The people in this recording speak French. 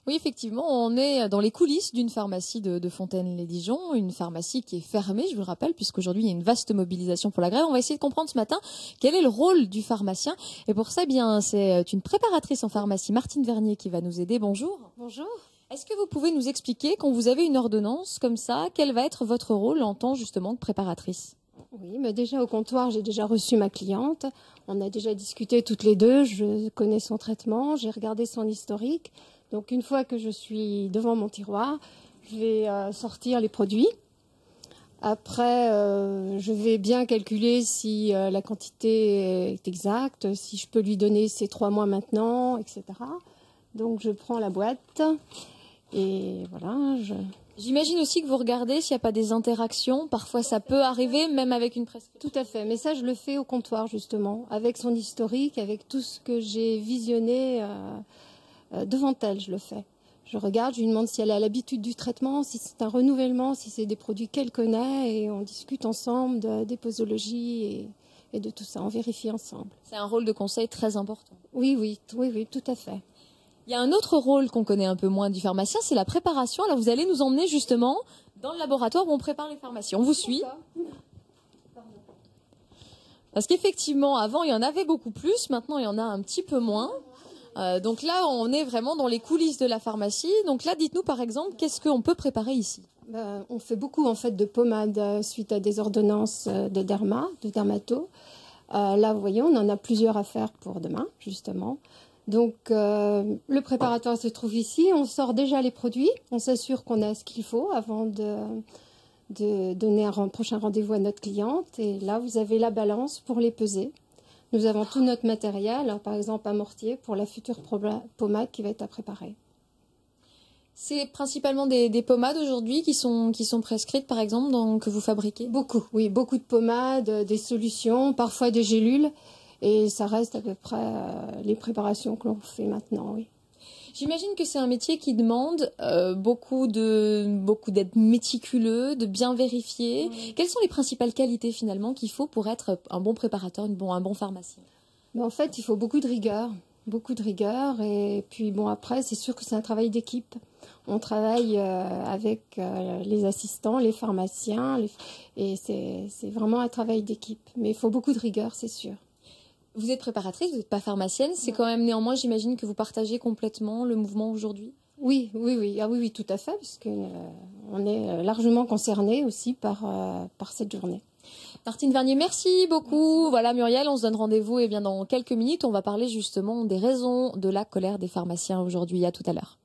Oui, effectivement, on est dans les coulisses d'une pharmacie de Fontaine-lès-Dijon, une pharmacie qui est fermée, je vous le rappelle, puisqu'aujourd'hui il y a une vaste mobilisation pour la grève. On va essayer de comprendre ce matin quel est le rôle du pharmacien. Et pour ça, eh bien, c'est une préparatrice en pharmacie, Martine Vernier, qui va nous aider. Bonjour. Bonjour. Est-ce que vous pouvez nous expliquer, quand vous avez une ordonnance comme ça, quel va être votre rôle en tant justement que préparatrice? Oui, mais déjà au comptoir, j'ai déjà reçu ma cliente. On a déjà discuté toutes les deux. Je connais son traitement, j'ai regardé son historique. Donc une fois que je suis devant mon tiroir, je vais sortir les produits. Après, je vais bien calculer si la quantité est exacte, si je peux lui donner ces 3 mois maintenant, etc. Donc je prends la boîte et voilà. J'imagine aussi que vous regardez s'il n'y a pas des interactions. Parfois, ça peut arriver, même avec une prescription. Tout à fait. Mais ça, je le fais au comptoir, justement, avec son historique, avec tout ce que j'ai visionné devant elle, je le fais. Je regarde, je lui demande si elle a l'habitude du traitement, si c'est un renouvellement, si c'est des produits qu'elle connaît, et on discute ensemble des posologies et de tout ça. On vérifie ensemble. C'est un rôle de conseil très important. Oui, tout à fait. Il y a un autre rôle qu'on connaît un peu moins du pharmacien, c'est la préparation. Alors vous allez nous emmener justement dans le laboratoire où on prépare les pharmacies. On vous suit. Parce qu'effectivement, avant il y en avait beaucoup plus, maintenant il y en a un petit peu moins. Donc là, on est vraiment dans les coulisses de la pharmacie. Donc là, dites-nous par exemple, qu'est-ce qu'on peut préparer ici? On fait beaucoup en fait de pommades suite à des ordonnances de dermato. Là, vous voyez, on en a plusieurs à faire pour demain, justement. Donc, le préparatoire se trouve ici. On sort déjà les produits. On s'assure qu'on a ce qu'il faut avant de donner un prochain rendez-vous à notre cliente. Et là, vous avez la balance pour les peser. Nous avons tout notre matériel, alors, par exemple un mortier pour la future pommade qui va être à préparer. C'est principalement des pommades aujourd'hui qui sont prescrites, par exemple, que vous fabriquez? Beaucoup, oui, beaucoup de pommades, des solutions, parfois des gélules. Et ça reste à peu près les préparations que l'on fait maintenant, oui. J'imagine que c'est un métier qui demande beaucoup d'être méticuleux, de bien vérifier. Oui. Quelles sont les principales qualités finalement qu'il faut pour être un bon préparateur, un bon pharmacien? Mais en fait, il faut beaucoup de rigueur. Et puis bon, après, c'est sûr que c'est un travail d'équipe. On travaille avec les assistants, les pharmaciens, et c'est vraiment un travail d'équipe. Mais il faut beaucoup de rigueur, c'est sûr. Vous êtes préparatrice, vous n'êtes pas pharmacienne. C'est quand même néanmoins, j'imagine que vous partagez complètement le mouvement aujourd'hui. Oui. Ah oui, tout à fait, parce que on est largement concernés aussi par cette journée. Martine Vernier, merci beaucoup. Merci. Voilà Muriel, on se donne rendez-vous dans quelques minutes. On va parler justement des raisons de la colère des pharmaciens aujourd'hui. À tout à l'heure.